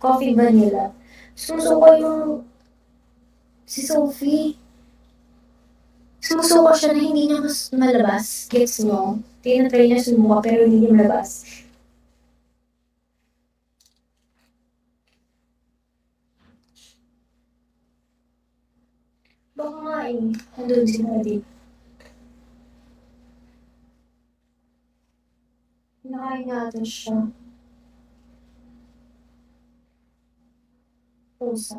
Coffee vanilla. Sumusuka yung si Sophie. Sumusuka siya na hindi niya mas malabas. Gets mo? Tinatry niya sumuka pero hindi niya malabas. Baka nga eh. Andun si Nadik. Nakain natin siya. Pusa.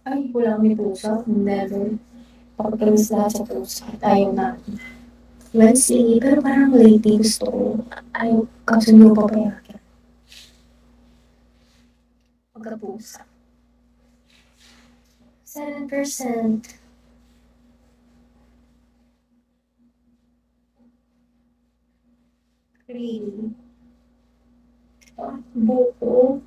Ay, wala kami pusa. Never. Pagkamis lahat sa pusa. Ayaw na. Wednesday, pero parang lately gusto ko. Ayaw, kaso hindi ko papayakin. Pagkapusa. 7%. Really? Ah, buko.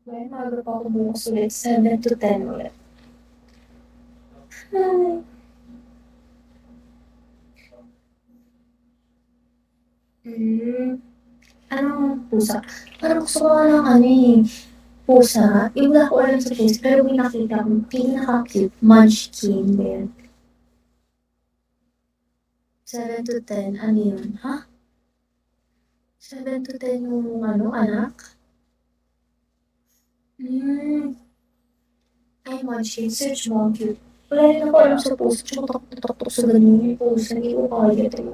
Well, maaga pa ako bukas ulit. 7 to 10 ulit. Ay. Anong pusa? Parang gusto ko nga ng ano eh. Pusa. Yung wala ko alam sa pusa. Pero may nakita ko. Pinaka-cute. Munchkin din. 7 to 10. Ano yun? Ha? 7 to 10 yung ano, anak? Ay, Munchkin. Search mo. Cute. Wala rin ako alam sa pusa. Tsaka takot sa ganun yung pusa. Hindi ko kaya ito.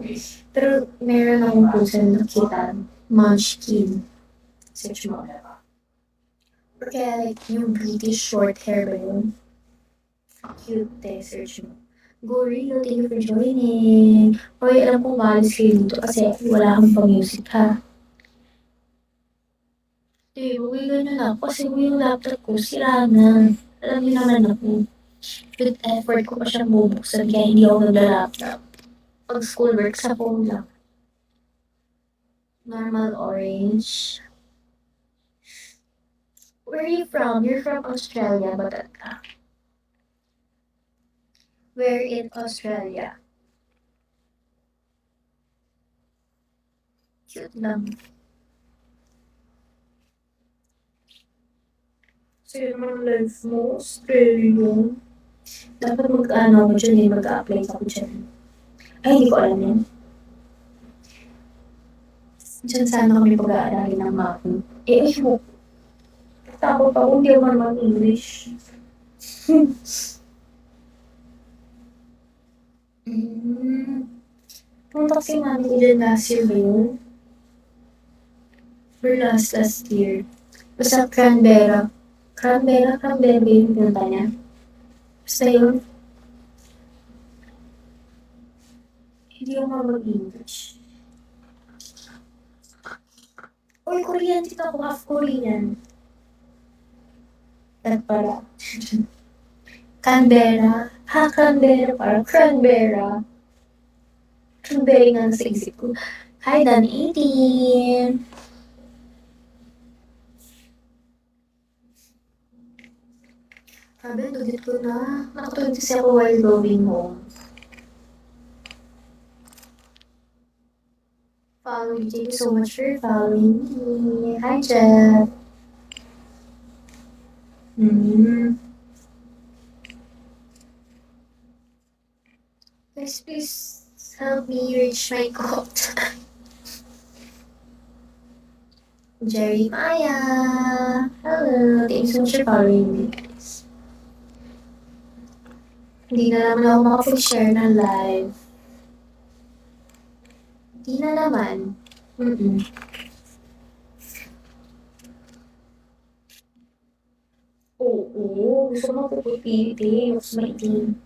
Pero meron akong pusa na nakita. Munchkin. Search mo. Kaya like, yung British short hair ba yun? Cute eh, search mo. Go Rio, thank you for joining. Hoy, alam kong maalis kayo dito kasi wala akong pang-music ha. Eh, uwi ganyan na ako kasi yung laptop ko sira na. Alam niyo naman ako. With effort ko pa siyang bubuksan kaya hindi ako nagla-laptop. Pag schoolwork sa phone lang. Normal orange. Where are you from? You're from Australia, ba't ka? Where in Australia? Cute lang. Sa'yo naman life mo, Australia. Dapat mag-ano ako dyan eh, mag-a-apply ako dyan. Ay, hindi ko alam yan. Diyan sana kami pag-aaralin ng mapi. Eh, ay mo. Takot ako, hindi ako naman English. Punta kasi mami ko dyan last year ba yun? Or last year. Basta Canberra. Canberra ba yung pinunta niya? Basta yun. Hindi ako mag-English. Uy, Korean dito ako, half Korean. Pala. Canberra. Ha, Canberra. Parang Cranberra. Cranberry nga sa isip ko. Hi, Dan 18. Sabi, dudit ko na. Nakatulog kasi ako while going home. Follow you. Thank you so much for following me. Hi, Jeff. Guys, please help me reach my quote. Jerry Maya. Hello. Thank you so much for following me, guys. Hindi na naman ako makapag-share ng live. Hindi na naman. Oo. Gusto mo puputi. Mas maitim.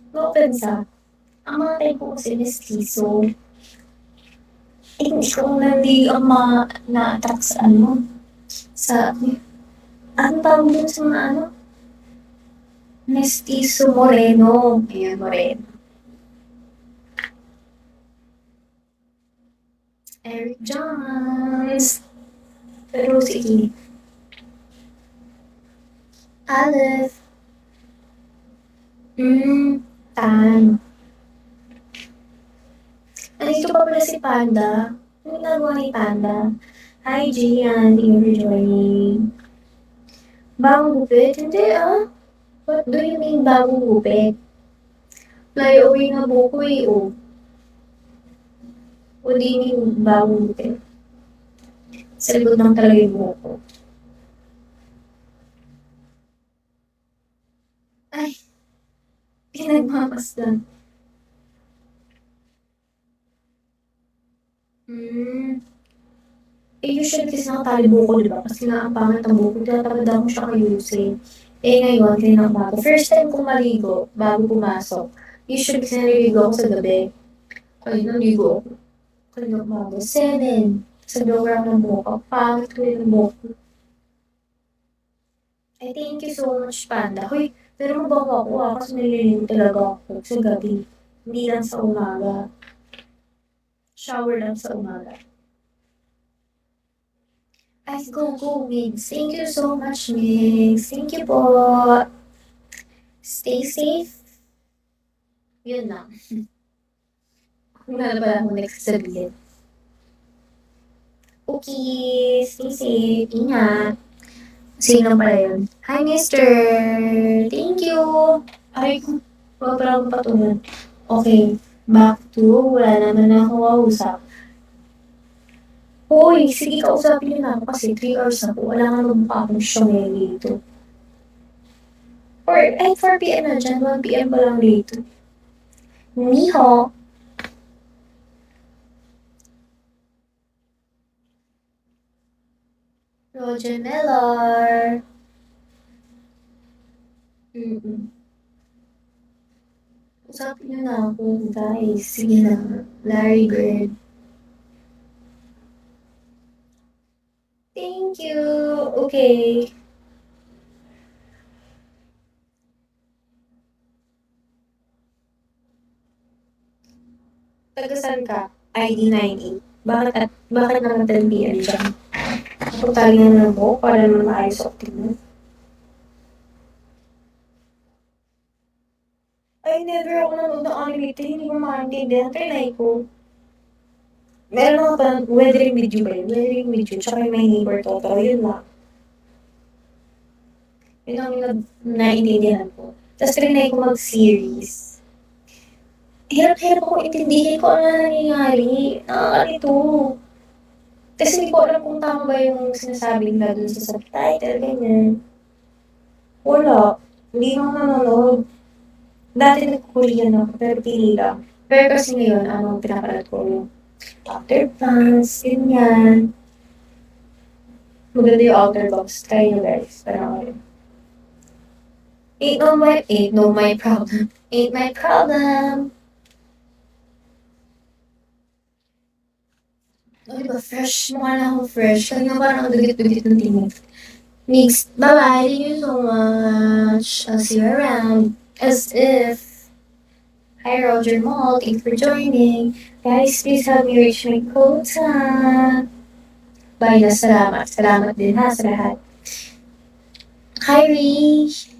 No offense ha. Ang mga type ko kasi mestizo. Eh, hindi ako na-attract sa ano. Sa, ano tawag din sa mga ano? Mestizo moreno. Ayan, moreno. Eric Johns. Pero sige. Aleph. Tan. Andito pa pala si Panda. Ano ginagawa ni Panda? Hi, Gian. Thank you for joining. Bagong gupit? Hindi ah. What do you mean bagong gupit? Fly away na buko eh, oh. What do you mean bagong gupit? Sa likod lang talaga yung buko. Ay, pinagmamasdan. Hmm. Eh, usually kasi nakatali buko, di ba? Kasi nga ang pangit ng buko, tinatamad ako siya kayusin. Eh, ngayon, tinanong bago. First time kong maligo, bago pumasok. Usually kasi naliligo ako sa gabi. Ay, naligo ako. Kanina umaga. 7. Sa blower ako ng buko. Pangit ko yung buko. Ay, thank you so much, Panda. Hoy, pero mabaho ako kasi naliligo talaga ako sa gabi. Hindi lang sa umaga. Shower lang sa umaga. Ay, go, Migs. Thank you so much, Migs. Thank you po. Stay safe. Yun lang. Wala na pala akong next sabihin. Okay, stay safe. Ingat. Sino pala yun? Hi, mister. Thank you. Ay, wala pala akong patungan. Okay, back to wala naman na akong kausap. Hoy, sige kausapin niyo na ako kasi 3 hours na po. Wala nga magmukha akong siyong dito. Or, ay, 4 p.m. na dyan. 1 p.m. pa lang dito. Miho. Roger Mellar. Usapin niyo na ako, guys. Sige na. Larry Bird. Thank you. Okay. Taga saan ka? ID 98. Bakit naman 10 p.m. dyan? Pagtali na lang po para naman maayos ang tingnan. Ay, never ako nanood ng animated. Hindi ko makaintindihan. Trinay ko. Meron ako pa, weathering video ba yun? Weathering video. Tsaka yung my neighbor Totoro. Yun lang. Yun ang naintindihan ko. Tapos trinay ko mag-series. Hirap-hirap ako intindihin ko ano na nangyayari. Nakakalito. Kasi hindi ko alam kung tama ba yung sinasabi nila dun sa subtitle, ganyan. Wala. Hindi ako nanonood. Dati nag-Korean ako, pero pili lang. Pero kasi ngayon, pinapanood ko yung Outer Banks, ganyan. Maganda yung Outer Banks. Try nyo guys. Parang ain't no my problem. Ain't my problem. Ano ba, fresh? Mukha na ako fresh. Kanina parang ang dugit-dugit ng tingin. Mixed. Bye-bye. Thank you so much. I'll see you around. As if. Hi, Roger Mall. Thanks for joining. Guys, please help me reach my quota. Bye na. Salamat. Salamat din ha sa lahat. Hi, Rich.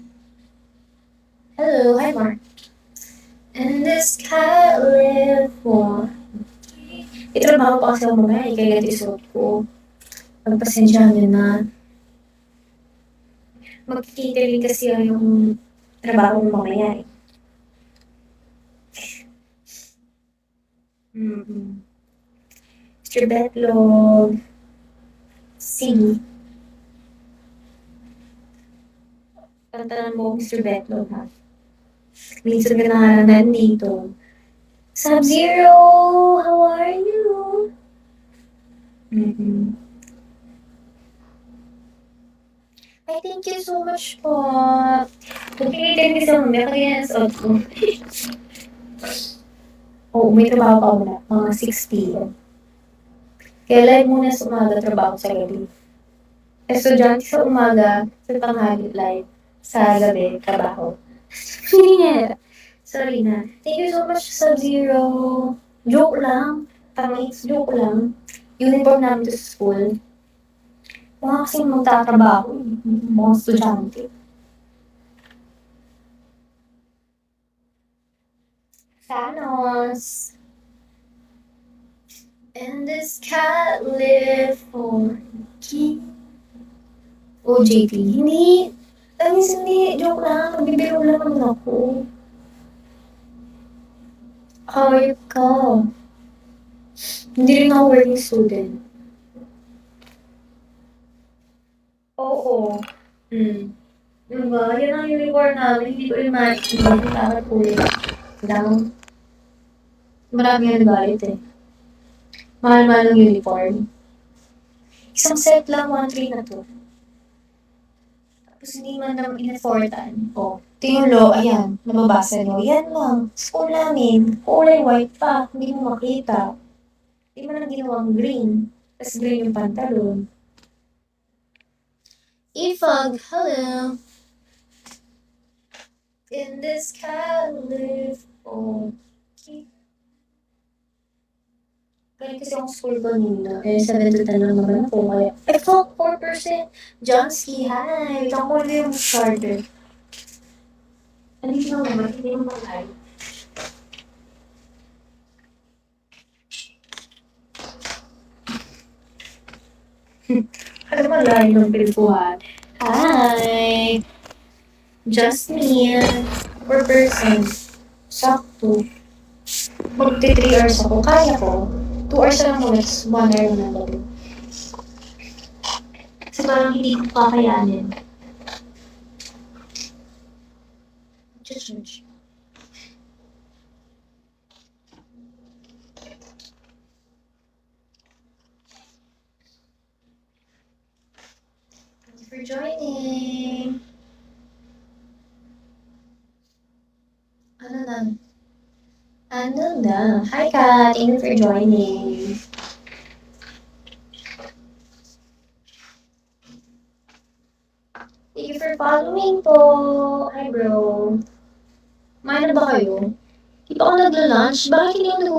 Hello. Hi, Mark. And this cat live for. Itrabaho pa kasi ako mamaya. Kaya isuot ko. Pagpasensyahan nyo na. Mag-catering kasi yung trabaho mo mamaya eh. Mr. Betlog. Sige. Tantanan mo, Mr. Betlog, ha? Minsan ka na nga lang nandito. Sub-Zero! How are you? Ay, thank you so much po. Mag-catering kasi ako mamaya kaya nasuot ko. Oo, may trabaho pa ako na. Mga 6 p.m. Kaya live muna sa umaga, trabaho sa gabi. Estudyante sa umaga, sa tanghali live. Sa gabi, trabaho. Hindi Sorry na. Thank you so much, Sub-Zero. Joke lang. Tangis, joke lang. Uniform namin to sa school. Mga kasi magtatrabaho. Mga estudyante. Thanos. In this California. Oh, JP. Hindi. Anis, hindi. Joke lang. Nagbibiro lang naman ako. Hayop ka. Hindi rin ako working student. Oo. Diba? Yan ang uniform namin. Hindi ko rin makikita. Dapat ulit. Lang. Marami nga nagalit eh. Mahal-mahal ang uniform. Isang set lang, 1-3 na to. Tapos hindi man naman in-effortan. O, ito yung law, ayan, nababasa nyo. Yan lang. School namin, kulay white pa, hindi mo makita. Hindi mo lang ginawang green. Tapos green yung pantalon. Ifag, hello. In this California. Galing kasi akong school kanina. Eh, 7 to 10 lang naman ako. Kaya, fuck, 4%. Johnsky, hi. Wait, ako ulit yung charger. Andito lang naman, hindi mo mag-live. Ano naman live ng pinagbuhat? Hi! Just me. 4%. Sakto. Magti 3 hours ako. Kaya ko. 2 hours lang mo, next 1 hour na lang. Kasi parang hindi ko kakayanin. Just. Thank you for joining. Ano na? Hi, Kat. Thank you for joining. Thank you for following po. Hi, bro. Kumain na ba kayo? Di ba ako nagla-lunch? Bakit hindi ako nag